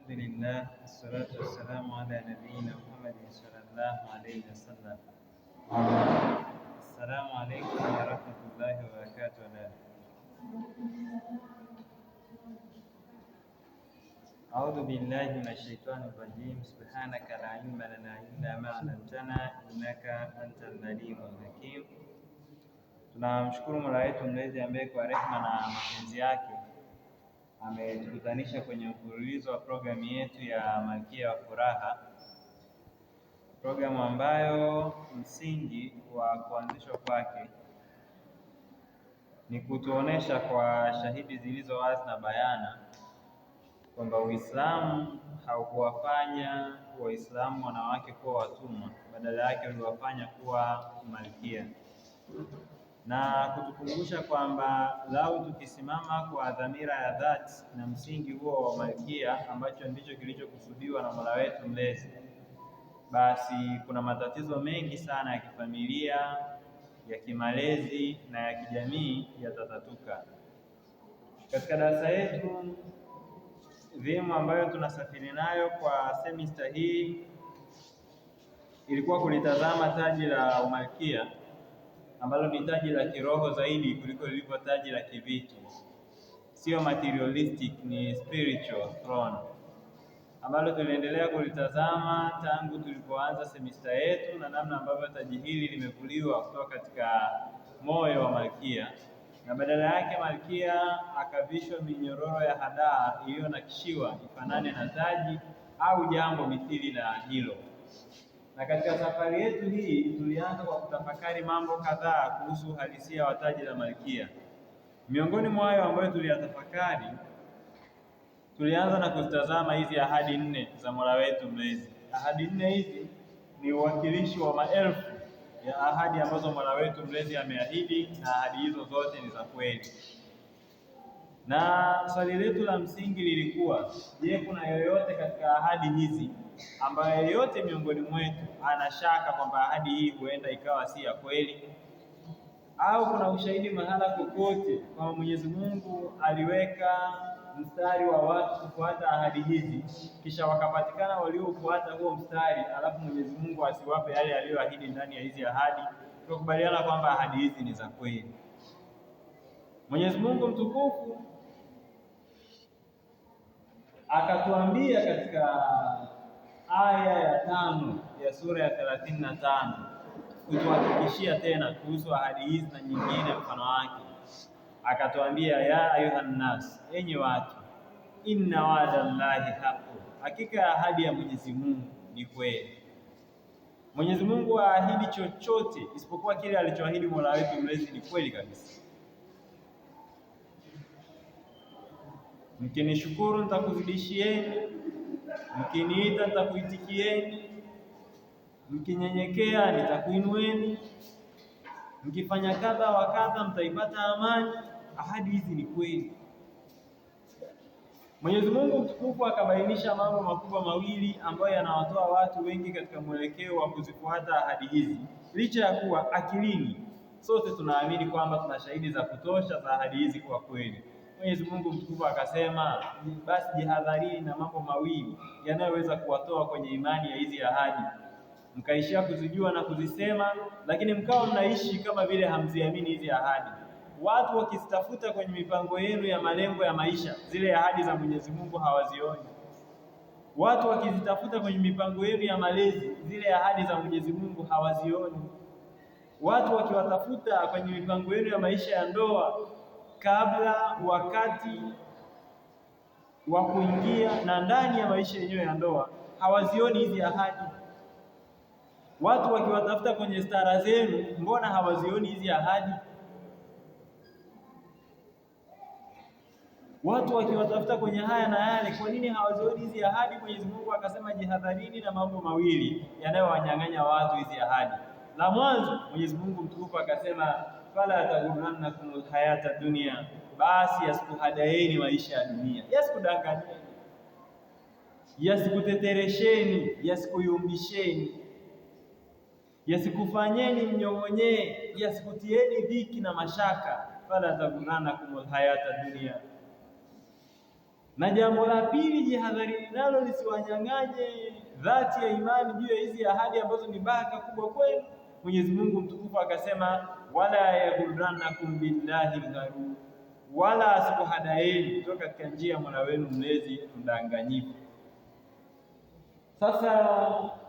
الحمد لله والصلاة والسلام على نبينا محمد صلى الله عليه وسلم. السلام عليكم ورحمة الله وبركاته. أعوذ بالله من الشيطان الرجيم. سبحانك لا علم لنا إلا ما علمتنا إنك أنت العليم الحكيم. Tunamshukuru Mola wetu mlezi ambaye kwa rehema na mapenzi yake ametukutanisha kwenye mfululizo wa programu yetu ya Malkia wa Furaha, programu ambayo msingi wa kuanzishwa kwake ni kutuonesha kwa shahidi zilizo wazi na bayana kwamba Uislamu haukuwafanya Waislamu wanawake kuwa watumwa, badala yake uliwafanya kuwa malkia, na kutukumbusha kwamba lau tukisimama kwa dhamira ya dhati na msingi huo wa malkia ambacho ndicho kilichokusudiwa na Mola wetu mlezi, basi kuna matatizo mengi sana ya kifamilia, ya kimalezi na ya kijamii yatatatuka. Katika darasa yetu dhimu ambayo tunasafiri nayo kwa semester hii ilikuwa kulitazama taji la umalkia ambalo ni taji la kiroho zaidi kuliko lilivyo taji la kivitu, sio materialistic, ni spiritual throne, ambalo tuliendelea kulitazama tangu tulipoanza semester yetu na namna ambavyo taji hili limevuliwa kutoka katika moyo wa malkia, na badala yake malkia akavishwa minyororo ya hadaa iliyonakishiwa ifanane na taji au jambo mithili na hilo. Na katika safari yetu hii tulianza kwa kutafakari mambo kadhaa kuhusu uhalisia wa taji la malkia. Miongoni mwa hayo ambayo tuliyatafakari, tulianza na kutazama hizi ahadi 4 za Mola wetu mlezi. Ahadi 4 hizi ni uwakilishi wa maelfu ya ahadi ambazo Mola wetu mlezi ameahidi, na ahadi hizo zote ni za kweli. Na swali letu la msingi lilikuwa, je, kuna yoyote katika ahadi hizi ambaye yeyote miongoni mwetu anashaka kwamba ahadi hii huenda ikawa si ya kweli? Au kuna ushahidi mahala kokote kwamba Mwenyezi Mungu aliweka mstari wa watu kufuata ahadi hizi, kisha wakapatikana waliofuata huo mstari, alafu Mwenyezi Mungu asiwape yale aliyoahidi ndani ya hizi ahadi, tukubaliana kwamba ahadi hizi ni za kweli? Mwenyezi Mungu mtukufu akatuambia katika aya ya 5 ya sura ya 35 kutuhakikishia tena kuhusu ahadi hizi na nyingine mfano wake. Akatuambia, ya ayuhan nas, enyi watu, inna wa'dallahi haqqun, hakika ya ahadi ya Mwenyezi Mungu ni kweli. Mwenyezi Mungu haahidi chochote isipokuwa kile alichoahidi Mola wetu mlezi ni kweli kabisa. Mkinishukuru nitakuzidishieni, mkiniita nitakuitikieni, mkinyenyekea nitakuinueni, mkifanya kadha wa kadha mtaipata amani. Ahadi hizi ni kweli. Mwenyezi Mungu mtukufu akabainisha mambo makubwa mawili ambayo yanawatoa watu wengi katika mwelekeo wa kuzifuata ahadi hizi, licha ya kuwa akilini sote tunaamini kwamba tuna shahidi za kutosha za ahadi hizi kuwa kweli. Mwenyezi Mungu mtukufu akasema, basi jihadharini na mambo mawili yanayoweza kuwatoa kwenye imani ya hizi ahadi, mkaishia kuzijua na kuzisema, lakini mkawa mnaishi kama vile hamziamini hizi ahadi. Watu wakizitafuta kwenye mipango yenu ya malengo ya maisha, zile ahadi za Mwenyezi Mungu hawazioni. Watu wakizitafuta kwenye mipango yenu ya malezi, zile ahadi za Mwenyezi Mungu hawazioni. Watu wakiwatafuta kwenye mipango yenu ya maisha ya ndoa, kabla, wakati wa kuingia na ndani ya maisha yenyewe ya ndoa, hawazioni hizi ahadi. Watu wakiwatafuta kwenye stara zenu, mbona hawazioni hizi ahadi? Watu wakiwatafuta kwenye haya na yale, kwa nini hawazioni hizi ahadi? Mwenyezi Mungu akasema, jihadharini na mambo mawili yanayowanyang'anya watu hizi ahadi. La mwanzo, Mwenyezi Mungu mtukufu akasema, fala taghurrannakum hayata dunia, basi yasikuhadaeni maisha ya dunia, yasikudanganyeni, yasikuteteresheni, yasikuyumbisheni, yasikufanyeni mnyong'onyee, yasikutieni dhiki na mashaka. Fala taghurrannakum hayata dunia, Na jambo la pili, jihadharini nalo lisiwanyang'anye dhati ya imani juu ya hizi ahadi ambazo ni baraka kubwa kwenu. Mwenyezi Mungu mtukufu akasema, wala yaghurrannakum billahi al-gharur, wala asikuhadaeni kutoka katika njia ya Mola wenu mlezi mdanganyifu. Sasa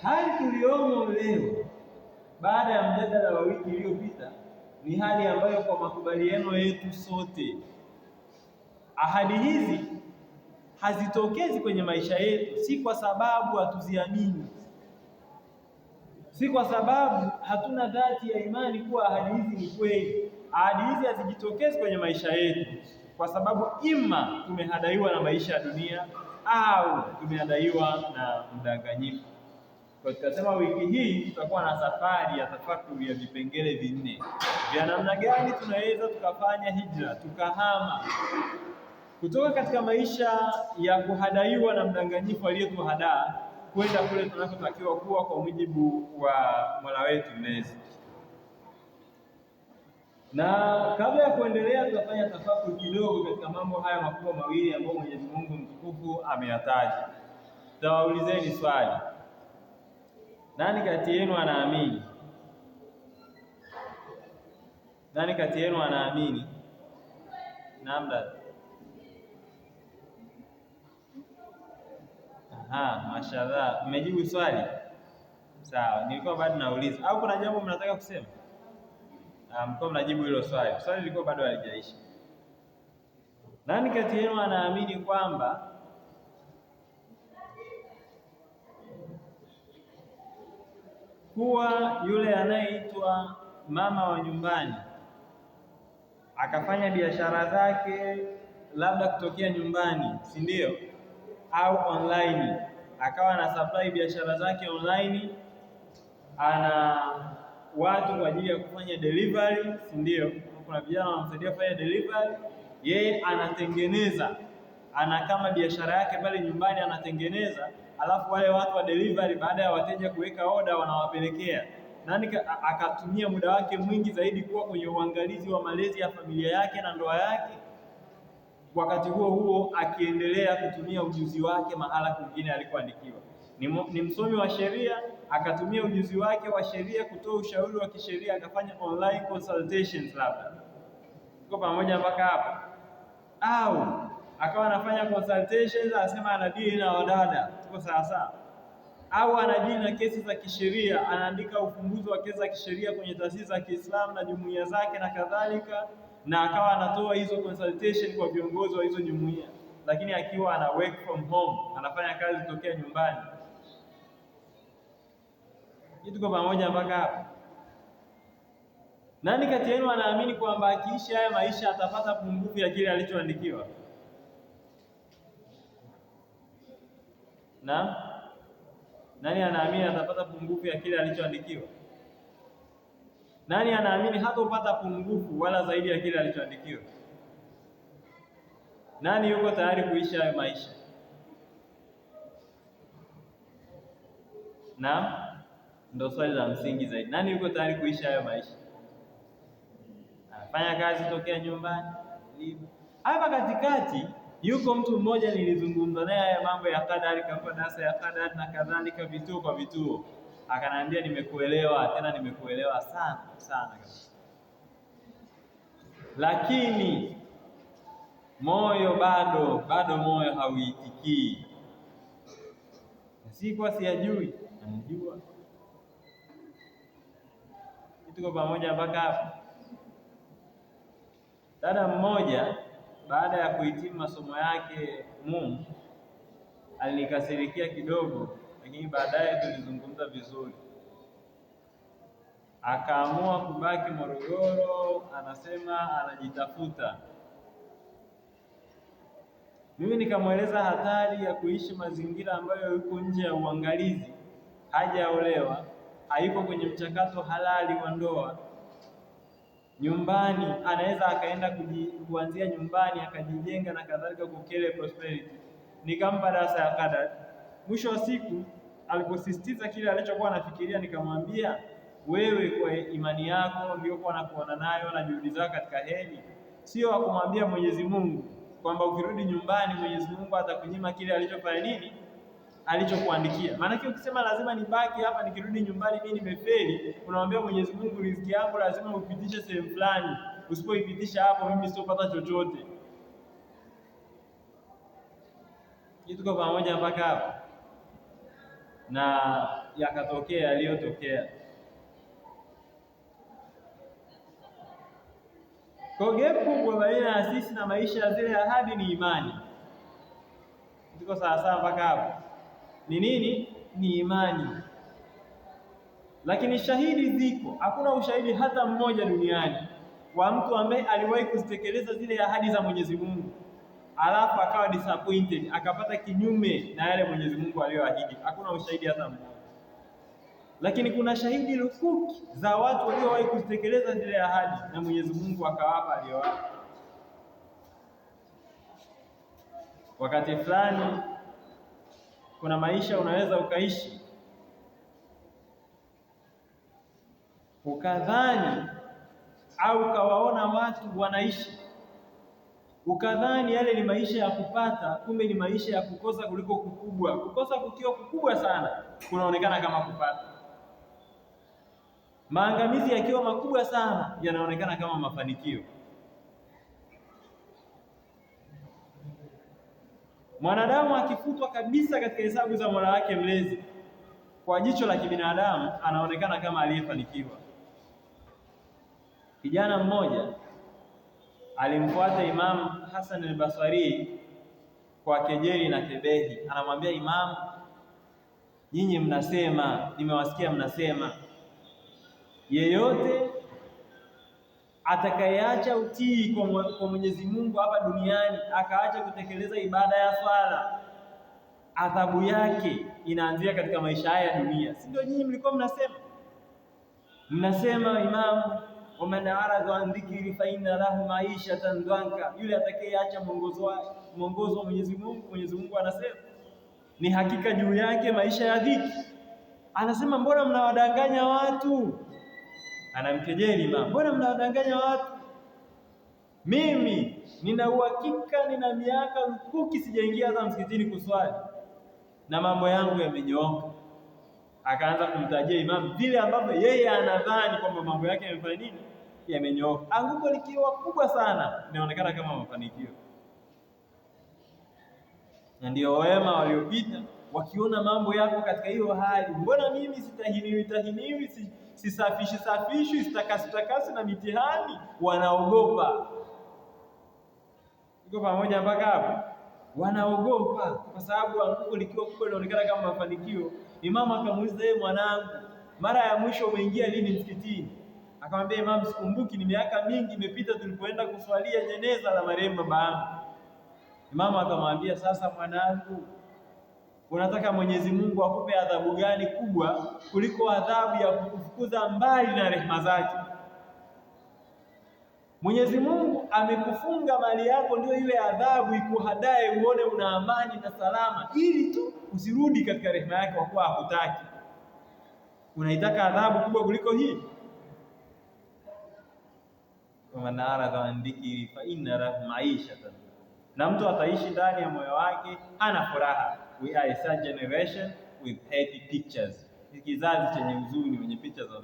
hali tuliomo leo baada ya mjadala wa wiki iliyopita ni hali ambayo kwa makubaliano yetu sote ahadi hizi hazitokezi kwenye maisha yetu, si kwa sababu hatuziamini, si kwa sababu hatuna dhati ya imani kuwa ahadi hizi ni kweli. Ahadi hizi hazijitokezi kwenye maisha yetu kwa sababu ima tumehadaiwa na maisha ya dunia au tumehadaiwa na mdanganyifu. Kwa tukasema wiki hii tutakuwa na safari ya tafakuri ya vipengele vinne vya namna gani tunaweza tukafanya hijra, tukahama kutoka katika maisha ya kuhadaiwa na mdanganyifu aliyetuhadaa kwenda kule tunakotakiwa kuwa kwa mujibu wa Mola wetu mlezi. Na kabla ya kuendelea, tutafanya tafakuri kidogo katika mambo haya makubwa mawili ambayo Mwenyezi Mungu mtukufu ameyataja. Tawaulizeni swali. Nani kati yenu anaamini? Nani kati yenu anaamini? Namda. Mashallah. Mmejibu swali? Sawa, nilikuwa bado nauliza. Au kuna jambo mnataka kusema? Mko mnajibu hilo swali. Swali liko bado halijaisha. Nani kati yenu anaamini kwamba kuwa yule anayeitwa mama wa nyumbani akafanya biashara zake labda kutokea nyumbani, si ndio? Au online, akawa na supply biashara zake online, ana watu kwa ajili ya kufanya delivery, si ndio? Kuna vijana wanamsaidia kufanya delivery, yeye anatengeneza, ana kama biashara yake pale nyumbani anatengeneza, alafu wale watu wa delivery baada ya wateja kuweka order wanawapelekea. Nani akatumia muda wake mwingi zaidi kuwa kwenye uangalizi wa malezi ya familia yake na ndoa yake, wakati huo huo akiendelea kutumia ujuzi wake mahala kwingine alikoandikiwa. Ni msomi wa sheria, akatumia ujuzi wake wa sheria kutoa ushauri wa kisheria, akafanya online consultations labda. Tuko pamoja mpaka hapo? Au akawa anafanya consultations, anasema anadili na wadada, tuko sawa sawa? Au anadili na kesi za kisheria, anaandika ufunguzi wa kesi za kisheria kwenye taasisi za Kiislamu na jumuiya zake na kadhalika, na akawa anatoa hizo consultation kwa viongozi wa hizo jumuiya, lakini akiwa ana work from home, anafanya kazi kutokea nyumbani. Tuko pamoja mpaka hapo? Nani kati yenu anaamini kwamba akiishi haya maisha atapata pungufu ya kile alichoandikiwa? Nani anaamini atapata pungufu ya kile alichoandikiwa? Nani anaamini hatopata pungufu wala zaidi ya kile alichoandikiwa? Nani yuko tayari kuishi hayo maisha? Ndio swali la msingi zaidi. Nani yuko tayari kuishi hayo maisha? Fanya kazi tokea nyumbani. Hapa katikati yuko mtu mmoja nilizungumza naye haya mambo ya kadari, kama darasa ya kadari na kadhalika, vituo kwa vituo, akaniambia nimekuelewa, tena nimekuelewa sana sana kabisa, lakini moyo bado moyo hauitikii. Si kwa siyajui, anajua. Tuko pamoja mpaka hapo? Dada mmoja baada ya kuhitimu masomo yake alinikasirikia kidogo, lakini baadaye tulizungumza vizuri. Akaamua kubaki Morogoro, anasema anajitafuta. Mimi nikamweleza hatari ya kuishi mazingira ambayo yuko nje ya uangalizi, hajaolewa, hayuko kwenye mchakato halali wa ndoa. Nyumbani anaweza akaenda kuanzia nyumbani akajijenga na kadhalika, kukele prosperity. Nikampa darasa ya kadari. Mwisho wa siku aliposisitiza kile alichokuwa anafikiria, nikamwambia wewe, kwa imani yako ndio kwa nakuona nayo na juhudi zako katika heri, sio kumwambia Mwenyezi Mungu kwamba ukirudi nyumbani Mwenyezi Mungu atakunyima kile alichofanya nini, alichokuandikia. Maana ukisema lazima nibaki hapa, nikirudi nyumbani mimi nimefeli, unamwambia Mwenyezi Mungu riziki yangu lazima upitishe sehemu fulani, usipoipitisha hapo mimi sitopata chochote. Tuko pamoja mpaka hapo? Na yakatokea yaliyotokea. Kwa gap kubwa baina ya sisi na maisha ya zile ahadi ni imani. Tuko sawa mpaka hapo? Ni nini? Ni imani. Lakini shahidi ziko, hakuna ushahidi hata mmoja duniani wa mtu ambaye aliwahi kuzitekeleza zile ahadi za Mwenyezi Mungu alafu akawa disappointed, akapata kinyume na yale Mwenyezi Mungu aliyoahidi. Hakuna ushahidi hata mmoja. Lakini kuna shahidi lukuki za watu waliowahi kuzitekeleza zile ahadi na Mwenyezi Mungu akawapa aliyowapa. Wakati fulani kuna maisha unaweza ukaishi ukadhani au ukawaona watu wanaishi ukadhani yale ni maisha ya kupata, kumbe ni maisha ya kukosa kuliko kukubwa. Kukosa kukiwa kukubwa sana kunaonekana kama kupata. Maangamizi yakiwa makubwa sana yanaonekana kama mafanikio. Mwanadamu akifutwa kabisa katika hesabu za Mola wake mlezi, kwa jicho la kibinadamu anaonekana kama aliyefanikiwa. Kijana mmoja alimfuata Imam Hassan al-Basri kwa kejeli na kebehi. Anamwambia Imam, nyinyi mnasema, nimewasikia mnasema, yeyote atakayeacha utii kwa Mwenyezi Mungu hapa duniani akaacha kutekeleza ibada ya swala, adhabu yake inaanzia katika maisha haya ya dunia. Si ndio nyinyi mlikuwa mnasema? Mnasema Imam, waman aradha an dhikri fa inna lahu maishatan dhanka, yule atakayeacha mwongozo wa Mwenyezi Mungu anasema ni hakika juu yake maisha ya dhiki. Anasema mbona mnawadanganya watu? Anamkejeli Imam, mbona mnawadanganya watu? Mimi nina uhakika, nina miaka lukuki sijaingia hata msikitini kuswali na mambo yangu yamenyooka. Akaanza kumtajia Imam vile ambavyo yeye anadhani kwamba mambo yake yamefanya nini, yamenyooka. Anguko likiwa kubwa sana inaonekana kama mafanikio. Na ndio wema waliopita wakiona mambo yako katika hiyo hali, mbona mimi sitahiniwi, sisafishwi, sitakasi na mitihani, wanaogopa. Iko pamoja mpaka hapo? Wanaogopa kwa sababu anguko likiwa kubwa linaonekana kama mafanikio. Imamu akamuuliza, yeye mwanangu, mara ya mwisho umeingia lini msikitini? Akamwambia Imamu, sikumbuki, ni miaka mingi imepita tulipoenda kuswalia jeneza la marehemu baba yangu. Imamu akamwambia, sasa mwanangu, unataka Mwenyezi Mungu akupe adhabu gani kubwa kuliko adhabu ya kukufukuza mbali na rehema zake? Mwenyezi Mungu amekufunga mali yako ndio iwe adhabu ikuhadae uone una amani na salama, ili tu usirudi katika rehema yake kwa kuwa hakutaki. Unaitaka adhabu kubwa kuliko hii? Waman aradha an dhikri fa inna lahu maishatan, na mtu ataishi ndani ya moyo wake hana furaha. We are a generation with happy pictures, kizazi chenye huzuni, wenye picha za